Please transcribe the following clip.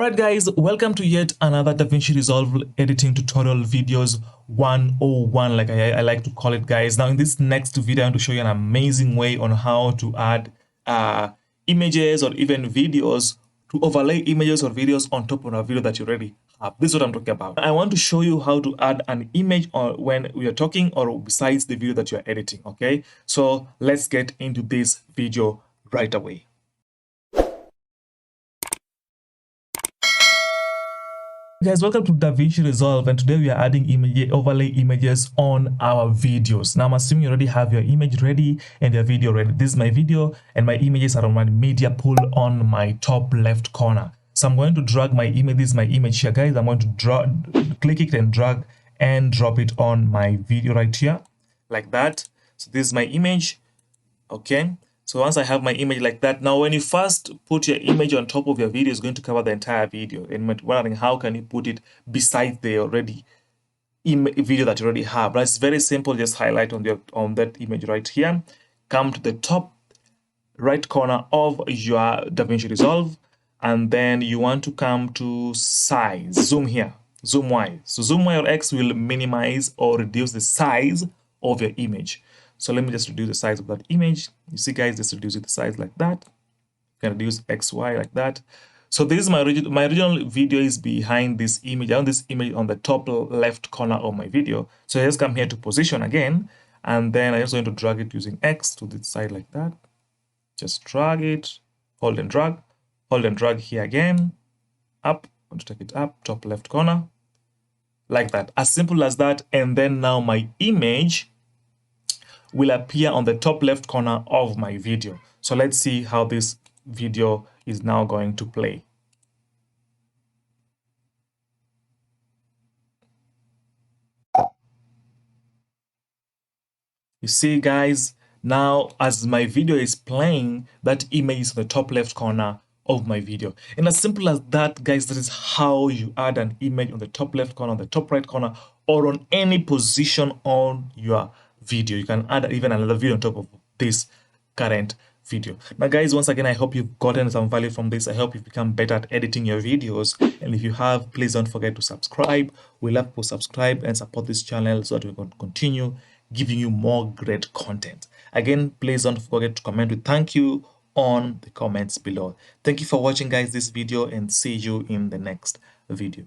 Alright guys, welcome to yet another DaVinci Resolve editing tutorial videos 101, like I like to call it, guys. Now in this next video, I'm going to show you an amazing way on how to add images or even videos, to overlay images or videos on top of a video that you already have. This is what I'm talking about. I want to show you how to add an image or when we are talking or besides the video that you're editing, okay? So let's get into this video right away. Guys, welcome to DaVinci Resolve, and today we are adding overlay images on our videos. Now I'm assuming you already have your image ready and your video ready. This is my video and my images are on my media pool on my top left corner. So I'm going to drag my image. This is my image here, guys. I'm going to click it and drag and drop it on my video right here, like that. So this is my image, okay? So once I have my image like that, now when you first put your image on top of your video, it's going to cover the entire video. And you're wondering how can you put it beside the already video that you already have. But it's very simple. Just highlight on that image right here. Come to the top right corner of your DaVinci Resolve, and then you want to come to size. Zoom here. Zoom Y. So zoom Y or X will minimize or reduce the size of your image. So let me just reduce the size of that image. You see, guys, just reduce the size like that. You can reduce X, Y like that. So this is my original video is behind this image. I want this image on the top left corner of my video. So I just come here to position again, and then I'm just going to drag it using X to the side like that. Just drag it, hold and drag here again, up. I want to take it up, top left corner, like that. As simple as that. And then now my image will appear on the top left corner of my video. So let's see how this video is now going to play. You see, guys, now as my video is playing, that image is on the top left corner of my video. And as simple as that, guys, that is how you add an image on the top left corner, on the top right corner, or on any position on your video. You can add even another video on top of this current video. Now guys, once again, I hope you've gotten some value from this. I hope you've become better at editing your videos, and if you have, please don't forget to subscribe. We love to subscribe and support this channel so that we can continue giving you more great content. Again, please don't forget to comment with thank you on the comments below. Thank you for watching, guys, this video, and see you in the next video.